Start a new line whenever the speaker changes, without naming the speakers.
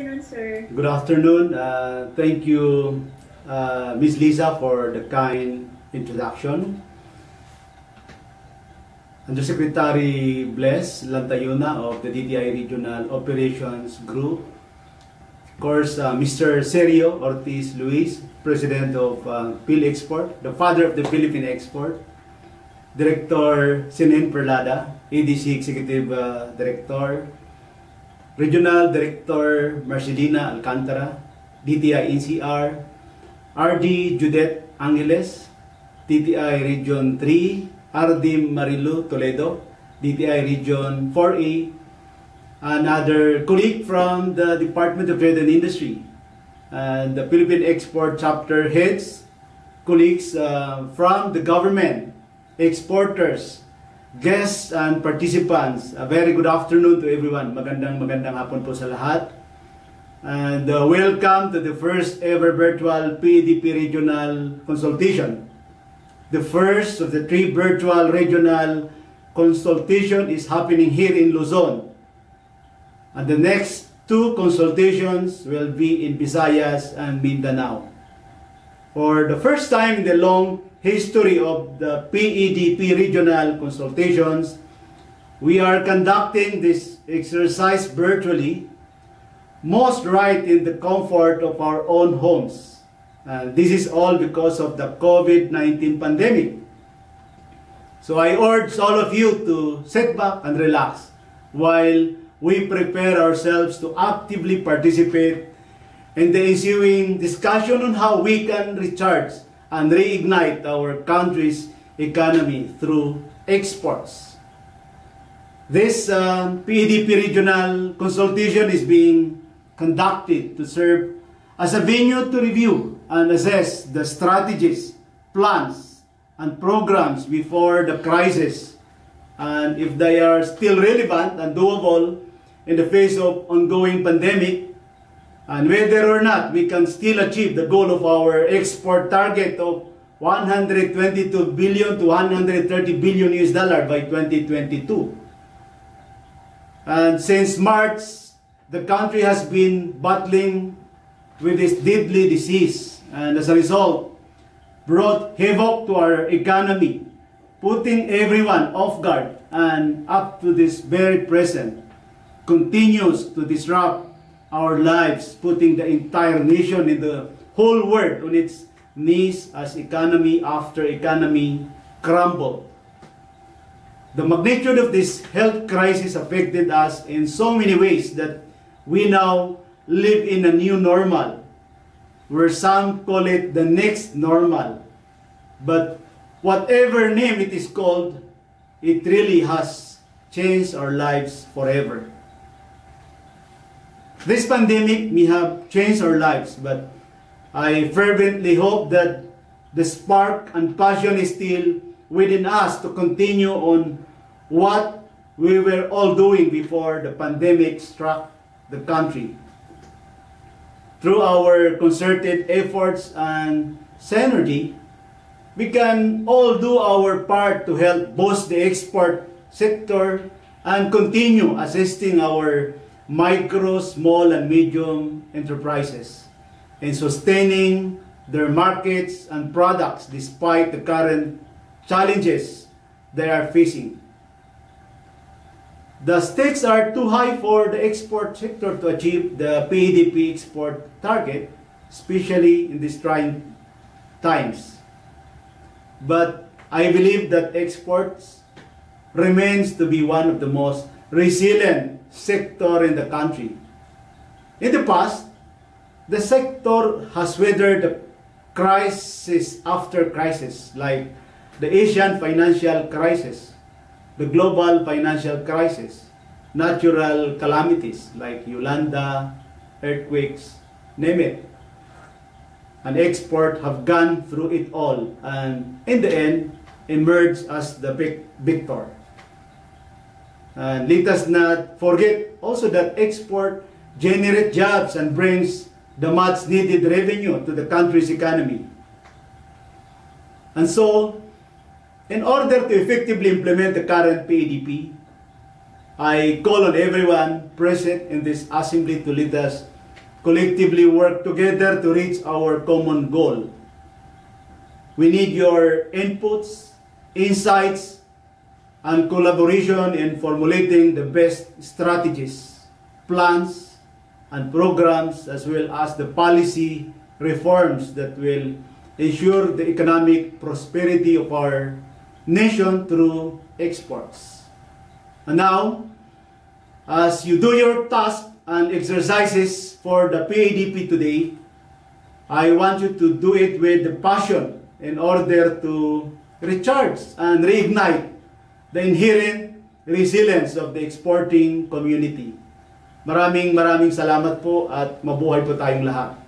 Good afternoon, sir.
Good afternoon. Thank you, Ms. Lisa, for the kind introduction. Undersecretary Bless Lantayuna of the DTI Regional Operations Group. Of course, Mr. Sergio Ortiz Luis, President of PhilExport, the father of the Philippine export. Director Sinen Perlada, ADC Executive Director. Regional Director Marcelina Alcantara, DTI NCR, RD Judith Angeles, DTI Region 3, Ardim Marilu Toledo, DTI Region 4A, another colleague from the Department of Trade and Industry, and the Philippine Export Chapter Heads, colleagues from the government, exporters, guests and participants. A very good afternoon to everyone. Magandang hapon po sa lahat. And welcome to the first ever virtual PEDP Regional Consultation. The first of the 3 virtual regional consultation is happening here in Luzon. And the next 2 consultations will be in Visayas and Mindanao. For the first time in the long history of the PEDP Regional Consultations, we are conducting this exercise virtually, most right in the comfort of our own homes. This is all because of the COVID-19 pandemic. So I urge all of you to sit back and relax while we prepare ourselves to actively participate in the ensuing discussion on how we can recharge and reignite our country's economy through exports. This PEDP Regional Consultation is being conducted to serve as a venue to review and assess the strategies, plans, and programs before the crisis, and if they are still relevant and doable in the face of ongoing pandemic, and whether or not we can still achieve the goal of our export target of 122 billion to 130 billion US dollar by 2022. And since March, the country has been battling with this deadly disease, and as a result, brought havoc to our economy, putting everyone off guard, and up to this very present, continues to disrupt our lives, putting the entire nation in the whole world on its knees as economy after economy crumbled. The magnitude of this health crisis affected us in so many ways that we now live in a new normal, where some call it the next normal. But whatever name it is called, it really has changed our lives forever. This pandemic may have changed our lives, but I fervently hope that the spark and passion is still within us to continue on what we were all doing before the pandemic struck the country. Through our concerted efforts and synergy, we can all do our part to help boost the export sector and continue assisting our micro, small, and medium enterprises in sustaining their markets and products despite the current challenges they are facing. The stakes are too high for the export sector to achieve the PEDP export target, especially in these trying times. But I believe that exports remains to be one of the most resilient sector in the country. In the past, the sector has weathered the crisis after crisis, like the Asian financial crisis, the global financial crisis, natural calamities like Yolanda, earthquakes, name it. And export have gone through it all, and in the end, emerged as the victor. And let us not forget also that export generates jobs and brings the much needed revenue to the country's economy. And so, in order to effectively implement the current PEDP, I call on everyone present in this assembly to let us collectively work together to reach our common goal. We need your inputs, insights, and collaboration in formulating the best strategies, plans, and programs, as well as the policy reforms that will ensure the economic prosperity of our nation through exports. And now, as you do your tasks and exercises for the PEDP today, I want you to do it with the passion in order to recharge and reignite the inherent resilience of the exporting community. Maraming salamat po at mabuhay po tayong lahat.